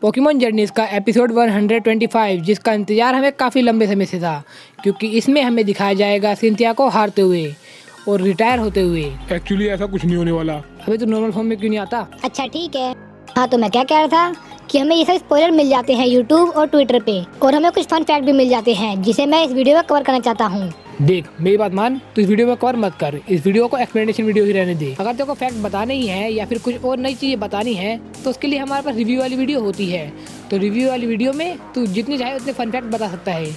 Pokemon journeys का episode 125 जिसका इंतज़ार हमें काफ़ी लंबे समय से था, क्योंकि इसमें हमें दिखाया जाएगा सिंथिया को हारते हुए और रिटायर होते हुए। एक्चुअली ऐसा कुछ नहीं होने वाला। अबे तो नॉर्मल फॉर्म में क्यों नहीं आता? अच्छा ठीक है। हाँ तो मैं क्या कह रहा था कि हमें ये सब स्पॉइलर मिल जाते हैं यूट्यूब और ट्विटर पे, और हमें कुछ फन फैक्ट भी मिल जाते हैं जिसे मैं इस वीडियो में कवर करना चाहता हूँ। देख मेरी बात मान, तो इस वीडियो में कवर मत कर, इस वीडियो को एक्सप्लेनेशन वीडियो ही रहने दे। अगर तेरे को फैक्ट बताने ही है या फिर कुछ और नई चीजें बतानी है तो उसके लिए हमारे पास रिव्यू वाली वीडियो होती है। तो रिव्यू वाली वीडियो में तू जितने चाहे उतने फन फैक्ट बता सकता है।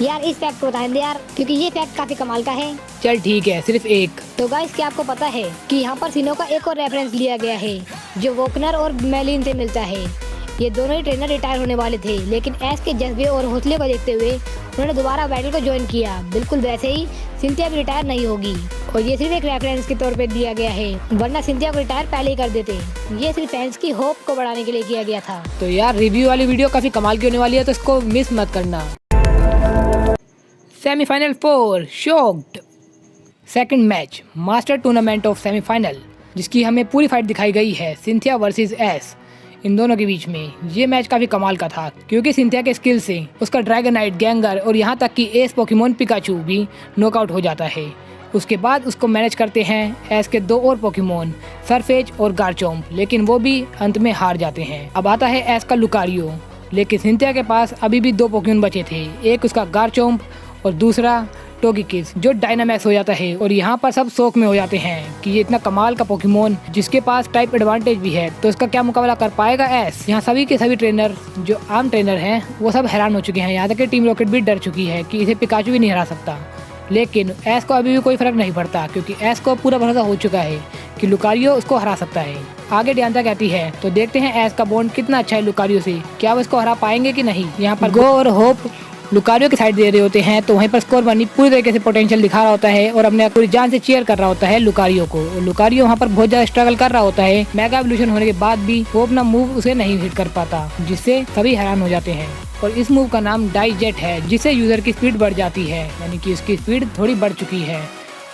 यार इस फैक्ट को बताने दे यार, क्योंकि ये फैक्ट काफी कमाल का है। चल ठीक है, सिर्फ एक। तो गाइस क्या आपको पता है कि यहाँ पर सिनो का एक और रेफरेंस लिया गया है जो वोकनर और मेलिन से मिलता है। ये दोनों ही ट्रेनर रिटायर होने वाले थे, लेकिन ऐश के जज्बे और हौसले को देखते हुए उन्होंने दोबारा बैटल को ज्वाइन किया। बिल्कुल वैसे ही सिंथिया भी रिटायर नहीं होगी, और ये सिर्फ एक रेफरेंस के तौर पे दिया गया है, वरना सिंथिया को रिटायर पहले ही कर देते। ये सिर्फ फैंस की होप को बढ़ाने के लिए किया गया था। तो यार रिव्यू वाली वीडियो काफ़ी कमाल की होने वाली है, तो इसको मिस मत करना। Semifinal 4 shocked second match master tournament of semifinal, जिसकी हमें पूरी फाइट दिखाई गई है सिंथिया वर्सेस एश इन दोनों के बीच में। ये मैच काफ़ी कमाल का था, क्योंकि सिंथिया के स्किल से उसका ड्रैगनाइट, गैंगर और यहाँ तक कि एस पोकेमॉन पिकाचू भी नॉकआउट हो जाता है। उसके बाद उसको मैनेज करते हैं एस के दो और पोकेमॉन सरफेज और गार्चोम्प, लेकिन वो भी अंत में हार जाते हैं। अब आता है एस का लुकारियो, लेकिन सिंथिया के पास अभी भी दो पोकेमॉन बचे थे, एक उसका गार्चोम्प और दूसरा टोगेकिस, जो डायनामैक्स हो जाता है। और यहाँ पर सब शौक में हो जाते हैं कि ये इतना कमाल का पोकेमॉन जिसके पास टाइप एडवांटेज भी है, तो इसका क्या मुकाबला कर पाएगा एस। यहाँ सभी के सभी ट्रेनर जो आम ट्रेनर हैं वो सब हैरान हो चुके हैं, यहाँ तक कि टीम रॉकेट भी डर चुकी है कि इसे पिकाचू भी नहीं हरा सकता। लेकिन एस को अभी भी कोई फर्क नहीं पड़ता, क्योंकि एस को पूरा भरोसा हो चुका है कि लुकारियो उसको हरा सकता है। आगे डियांता कहती है, तो देखते हैं एस का बॉन्ड कितना अच्छा है लुकारियो से, क्या वो इसको हरा पाएंगे कि नहीं। यहाँ पर गो और होप लुकारियो की साइड दे रहे होते हैं, तो वहीं पर स्कोर बनी पूरी तरीके से पोटेंशियल दिखा रहा होता है और अपने पूरी जान से चीयर कर रहा होता है लुकारियो को। और लुकारियो वहाँ पर बहुत ज्यादा स्ट्रगल कर रहा होता है, मेगा एवोल्यूशन होने के बाद भी वो अपना मूव उसे नहीं हिट कर पाता, जिससे सभी हैरान हो जाते हैं। और इस मूव का नाम डाइजेट है, जिससे यूजर की स्पीड बढ़ जाती है, यानी कि उसकी स्पीड थोड़ी बढ़ चुकी है।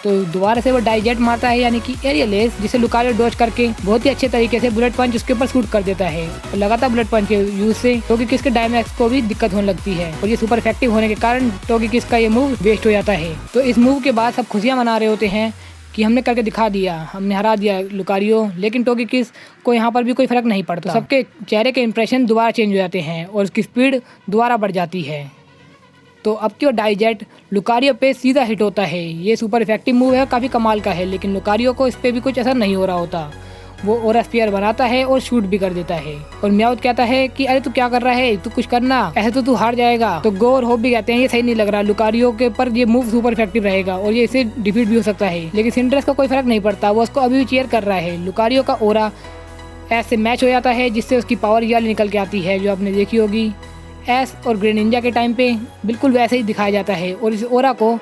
तो दोबारा से वो डाइजेट मारता है, यानी कि एरियल एस, जिसे लुकारियो डॉज करके बहुत ही अच्छे तरीके से बुलेट पंच उसके ऊपर शूट कर देता है। और लगातार बुलेट पंच के यूज से टोगेकिस के डायमैक्स को भी दिक्कत होने लगती है, और ये सुपर इफेक्टिव होने के कारण टोगेकिस का ये मूव वेस्ट हो जाता है। तो इस मूव के बाद सब खुशियां मना रहे होते हैं कि हमने करके दिखा दिया, हमने हरा दिया लुकारियो। लेकिन टोगेकिस को यहाँ पर भी कोई फर्क नहीं पड़ता, सबके चेहरे के इंप्रेशन दोबारा चेंज हो जाते हैं और उसकी स्पीड दोबारा बढ़ जाती है। तो अब क्यों डाइजेट लुकारियो पे सीधा हिट होता है। ये सुपर इफेक्टिव मूव है, काफ़ी कमाल का है, लेकिन लुकारियो को इस पे भी कुछ असर नहीं हो रहा होता। वो ओरा स्पीयर बनाता है और शूट भी कर देता है। और म्याउथ कहता है कि अरे तू क्या कर रहा है, तू कुछ करना, ऐसे तो तू हार जाएगा। तो गो और होप भी कहते हैं ये सही नहीं लग रहा, लुकारियो के पर ये मूव सुपर इफेक्टिव रहेगा और ये इसे डिफीट भी हो सकता है। लेकिन सिंड्रेस को कोई फर्क नहीं पड़ता, वो उसको अभी भी चीयर कर रहा है। लुकारियो का ओरा ऐसे मैच हो जाता है, जिससे उसकी पावर याल निकल के आती है, जो आपने देखी होगी एस और ग्रेनिंजा के टाइम पे बिल्कुल वैसे ही दिखाया जाता है। और इस ओरा को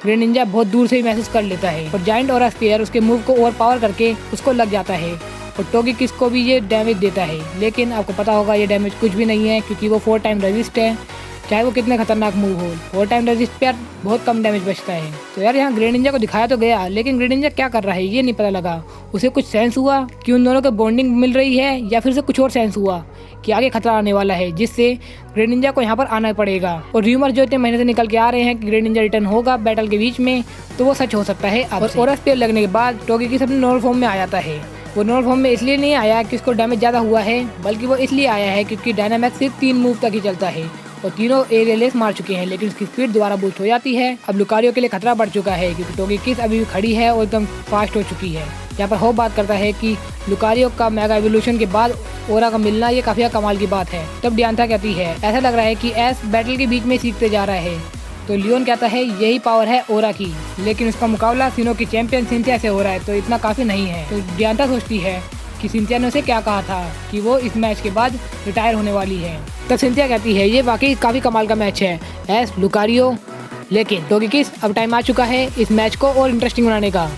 ग्रेनिंजा बहुत दूर से ही महसूस कर लेता है, और जाइंट ओरा स्पीयर उसके मूव को ओवर पावर करके उसको लग जाता है, और टोगेकिस को भी ये डैमेज देता है। लेकिन आपको पता होगा ये डैमेज कुछ भी नहीं है, क्योंकि वो 4 टाइम रेजिस्ट है, चाहे वो कितने खतरनाक मूव हो। 4 टाइम रेजिस्ट पे बहुत कम डैमेज बचता है। तो यार यहाँ ग्रेनिंजा को दिखाया तो गया, लेकिन ग्रेनिंजा क्या कर रहा है ये नहीं पता लगा। उसे कुछ सेंस हुआ कि उन दोनों को बॉन्डिंग मिल रही है, या फिर उसे कुछ और सेंस हुआ कि आगे खतरा आने वाला है, जिससे ग्रेनिंजा को यहाँ पर आना पड़ेगा। और र्यूमर जो इतने महीने से निकल के आ रहे हैं कि ग्रेनिंजा रिटर्न होगा बैटल के बीच में, तो वो सच हो सकता है। अब ओरा स्पीयर लगने के बाद टोगेकिस अपने नॉर्मल फॉर्म में आ जाता है। वो नॉर्मल फॉर्म में इसलिए नहीं आया कि उसको डैमेज ज़्यादा हुआ है, बल्कि वो इसलिए आया है क्योंकि डायनामैक्स सिर्फ 3 मूव तक ही चलता है और तीनों एरियल एस मार चुके हैं, लेकिन उसकी स्पीड दोबारा बूस्ट हो जाती है। अब लुकारियो के लिए खतरा बढ़ चुका है, क्योंकि टोगेकिस अभी भी खड़ी है और एकदम फास्ट हो चुकी है। यहाँ पर होप बात करता है कि लुकारियो का मेगा एवोल्यूशन के बाद ओरा का मिलना ये काफ़ी कमाल की बात है। तब डियांता कहती है ऐसा लग रहा है कि एस बैटल के बीच में सीखते जा रहा है। तो लियोन कहता है यही पावर है ओरा की, लेकिन उसका मुकाबला सिनो की चैंपियन सिंथिया से हो रहा है, तो इतना काफ़ी नहीं है। तो डियांता सोचती है कि सिंथिया ने उसे क्या कहा था कि वो इस मैच के बाद रिटायर होने वाली है। तब सिंथिया कहती है ये वाकई काफ़ी कमाल का मैच है एस लुकारियो, लेकिन टोगेकिस अब टाइम आ चुका है इस मैच को और इंटरेस्टिंग बनाने का।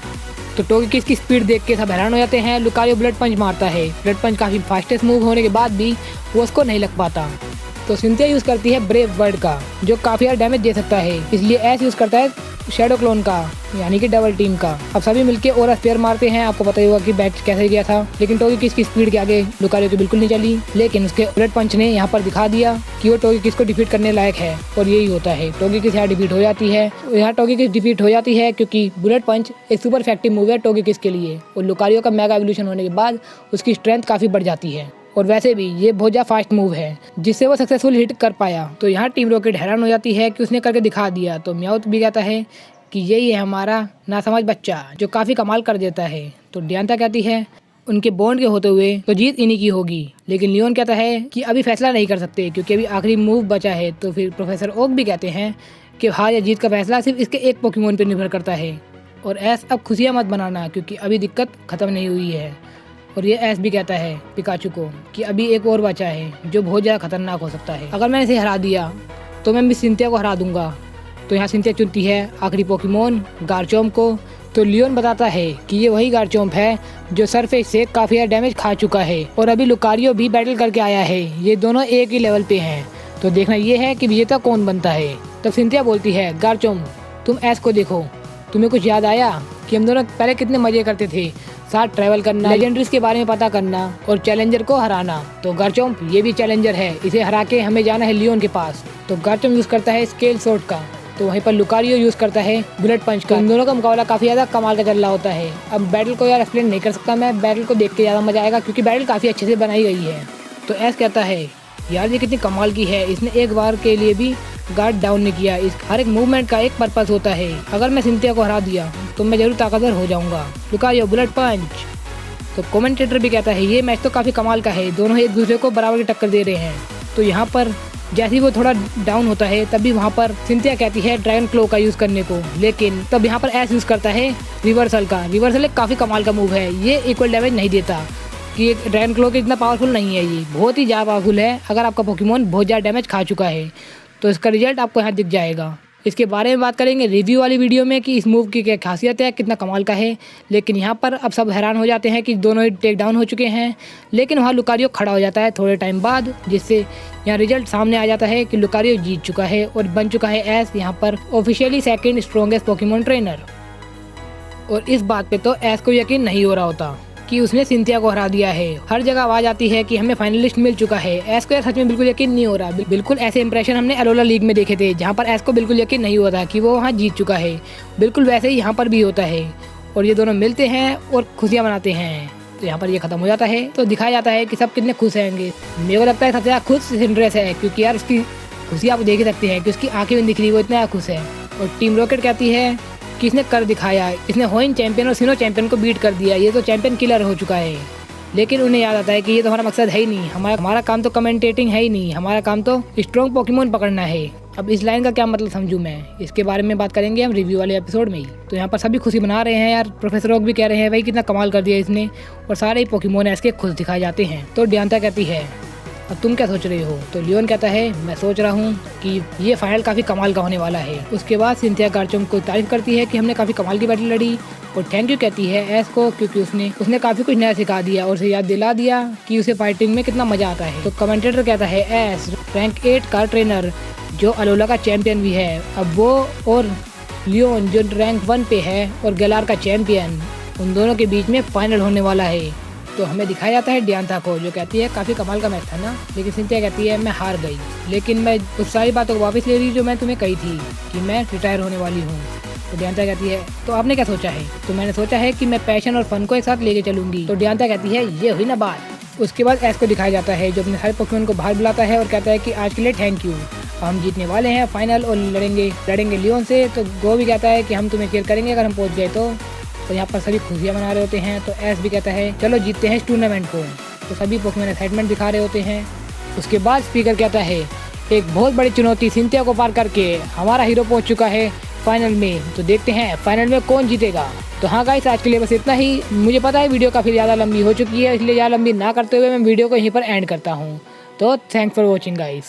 तो टोगेकिस की स्पीड देख के सब हैरान हो जाते हैं। लुकारियो ब्लड पंच मारता है, ब्लड पंच काफ़ी फास्टेस्ट मूव होने के बाद भी वो उसको नहीं लग पाता। तो सिंथिया यूज करती है ब्रेव वर्ड का, जो काफी ज्यादा डैमेज दे सकता है, इसलिए एस यूज करता है शैडो क्लोन का, यानी कि डबल टीम का। अब सभी मिलके और स्पेयर मारते हैं। आपको पता ही होगा कि बैच कैसे गया था, लेकिन टोगेकिस की स्पीड के आगे लुकारियो की बिल्कुल नहीं चली। लेकिन उसके बुलेट पंच ने यहाँ पर दिखा दिया कि वो टोगेकिस को डिफीट करने लायक है, और यही होता है। टोगेकिस यहाँ डिफीट हो जाती है। यहाँ टोगेकिस डिफीट हो जाती है क्योंकि बुलेट पंच एक सुपर इफेक्टिव मूव है टोगेकिस के लिए, और लुकारियो का मेगा एवोल्यूशन होने के बाद उसकी स्ट्रेंथ काफी बढ़ जाती है। और वैसे भी ये बहुत ज़्यादा फास्ट मूव है, जिससे वो सक्सेसफुल हिट कर पाया। तो यहाँ टीम रॉकेट हैरान हो जाती है कि उसने करके दिखा दिया। तो म्याउथ भी कहता है कि यही है हमारा नासमझ बच्चा, जो काफ़ी कमाल कर देता है। तो डियांता कहती है उनके बॉन्ड के होते हुए तो जीत इन्हीं की होगी। लेकिन लियोन कहता है कि अभी फैसला नहीं कर सकते क्योंकि अभी आखिरी मूव बचा है। तो फिर प्रोफेसर ओक भी कहते हैं कि हार या जीत का फैसला सिर्फ इसके एक पोकेमोन पर निर्भर करता है। और ऐस अब खुशियाँ मत बनाना क्योंकि अभी दिक्कत ख़त्म नहीं हुई है। और ये ऐस भी कहता है पिकाचू को कि अभी एक और बचा है जो बहुत ज़्यादा खतरनाक हो सकता है। अगर मैंने इसे हरा दिया तो मैं भी सिंथिया को हरा दूंगा। तो यहाँ सिंथिया चुनती है आखिरी पोकेमोन गार्चोम्प को। तो लियोन बताता है कि ये वही गार्चोम्प है जो सरफेस से काफ़ी ज़्यादा डैमेज खा चुका है, और अभी लुकारियो भी बैटल करके आया है। ये दोनों एक ही लेवल पे हैं। तो देखना ये है कि विजेता कौन बनता है। तब सिंथिया बोलती है गार्चोम्प तुम ऐस को देखो, तुम्हें कुछ याद आया कि हम दोनों पहले कितने मजे करते थे, साथ ट्रैवल करना, लेजेंडरीज के बारे में पता करना और चैलेंजर को हराना। तो गार्चोम्प ये भी चैलेंजर है, इसे हरा के हमें जाना है लियोन के पास। तो गार्चोम्प यूज़ करता है स्केल शॉट का, तो वहीं पर लुकारियो यूज़ करता है बुलेट पंच का। इन दोनों का मुकाबला काफ़ी ज़्यादा कमाल का चल रहा होता है। अब बैटल को यार एक्सप्लेन नहीं कर सकता मैं, बैटल को देख के ज़्यादा मजा आएगा क्योंकि बैटल काफ़ी अच्छे से बनाई गई है। तो ऐस कहता है यार ये कितनी कमाल की है, इसने एक बार के लिए भी गार्ड डाउन नहीं किया। इस हर एक मूवमेंट का एक पर्पस होता है। अगर मैं सिंथिया को हरा दिया तो मैं जरूर ताकतवर हो जाऊंगा। लुकारियो बुलेट पंच। तो कमेंटेटर भी कहता है ये मैच तो काफ़ी कमाल का है, दोनों एक दूसरे को बराबर की टक्कर दे रहे हैं। तो यहाँ पर जैसे ही वो थोड़ा डाउन होता है तभी वहाँ पर सिंथिया कहती है ड्रैगन क्लो का यूज़ करने को, लेकिन तब यहाँ पर ऐस यूज़ करता है रिवर्सल का। रिवर्सल एक काफ़ी कमाल का मूव है, ये इक्वल डैमेज नहीं देता कि ड्रैगन क्लो के इतना पावरफुल नहीं है। ये बहुत ही ज़्यादा पावरफुल है अगर आपका पोकेमोन बहुत ज़्यादा डैमेज खा चुका है, तो इसका रिजल्ट आपको यहाँ दिख जाएगा। इसके बारे में बात करेंगे रिव्यू वाली वीडियो में कि इस मूव की क्या खासियत है, कितना कमाल का है। लेकिन यहाँ पर अब सब हैरान हो जाते हैं कि दोनों ही टेक डाउन हो चुके हैं, लेकिन वहाँ लुकारियो खड़ा हो जाता है थोड़े टाइम बाद, जिससे यहाँ रिजल्ट सामने आ जाता है कि लुकारियो जीत चुका है और बन चुका है एस यहाँ पर officially second strongest Pokemon trainer. और इस बात पे तो एस को यकीन नहीं हो रहा होता कि उसने सिंथिया को हरा दिया है। हर जगह आवाज आती है कि हमें फाइनलिस्ट मिल चुका है। एस को यार सच में बिल्कुल यकीन नहीं हो रहा। बिल्कुल ऐसे इंप्रेशन हमने अलोला लीग में देखे थे जहाँ पर एस को बिल्कुल यकीन नहीं हुआ था कि वो वहाँ जीत चुका है। बिल्कुल वैसे ही यहाँ पर भी होता है, और ये दोनों मिलते हैं और खुशियाँ मनाते हैं। तो यहाँ पर ये खत्म हो जाता है। तो दिखाया जाता है कि सब कितने खुश होंगे। मेरे को लगता है सबसे ज़्यादा खुश सिंड्रेस है, क्योंकि यार उसकी खुशी आप देख ही सकते हैं कि उसकी आंखें में दिख रही, वो इतना खुश है। और टीम रॉकेट कहती है कि इसने कर दिखाया, इसने होइन चैंपियन और सिनो चैंपियन को बीट कर दिया, ये तो चैंपियन किलर हो चुका है। लेकिन उन्हें याद आता है कि ये तो हमारा मकसद है ही नहीं, हमारा काम तो कमेंटेटिंग है ही नहीं, हमारा काम तो स्ट्रॉन्ग पोकेमोन पकड़ना है। अब इस लाइन का क्या मतलब समझूं मैं, इसके बारे में बात करेंगे हम रिव्यू वाले एपिसोड में ही। तो यहाँ पर सभी खुशी मना रहे हैं यार। प्रोफेसर ओक भी कह रहे हैं भाई कितना कमाल कर दिया इसने, और सारे ही पोकेमोन ऐसे खुश दिखाए जाते हैं। तो डियांता कहती है अब तुम क्या सोच रही हो। तो लियोन कहता है मैं सोच रहा हूँ कि ये फाइनल काफ़ी कमाल का होने वाला है। उसके बाद सिंथिया गार्चोम्प को तारीफ करती है कि हमने काफ़ी कमाल की बैटल लड़ी, और थैंक यू कहती है एस को क्योंकि उसने काफ़ी कुछ नया सिखा दिया और उसे याद दिला दिया कि उसे फाइटिंग में कितना मज़ा आता है। तो कमेंटेटर कहता है एस रैंक 8 का ट्रेनर जो अलोला का चैंपियन भी है, अब वो और लियोन जो रैंक 1 पे है और गैलार का चैंपियन, उन दोनों के बीच में फाइनल होने वाला है। तो हमें दिखाया जाता है डियांता को, जो कहती है काफ़ी कमाल का मैच था ना, लेकिन सिंथिया कहती है मैं हार गई, लेकिन मैं उस सारी बातों को वापस ले रही जो मैं तुम्हें कही थी कि मैं रिटायर होने वाली हूँ। तो डियांता कहती है तो आपने क्या सोचा है। तो मैंने सोचा है कि मैं पैशन और फन को एक साथ लेके चलूंगी। तो डियांता कहती है ये हुई ना बात। उसके बाद एस को दिखाया जाता है जो अपने सारे पोकेमोन को बाहर बुलाता है और कहता है कि आज के लिए थैंक यू, हम जीतने वाले हैं फाइनल और लड़ेंगे लियोन से। तो गो भी कहता है कि हम तुम्हें चीयर करेंगे अगर हम पहुँच गए तो। यहाँ पर सभी खुशियाँ मना रहे होते हैं। तो एस भी कहता है चलो जीतते हैं इस टूर्नामेंट को। तो सभी पोकेमोन एक्साइटमेंट दिखा रहे होते हैं। उसके बाद स्पीकर कहता है एक बहुत बड़ी चुनौती सिंथिया को पार करके हमारा हीरो पहुंच चुका है फाइनल में। तो देखते हैं फाइनल में कौन जीतेगा। तो हाँ गाइस, आज के लिए बस इतना ही। मुझे पता है वीडियो काफ़ी ज़्यादा लंबी हो चुकी है, इसलिए ज़्यादा लंबी ना करते हुए मैं वीडियो को यहीं पर एंड करता हूँ। तो थैंक्स फॉर वॉचिंग गाइस।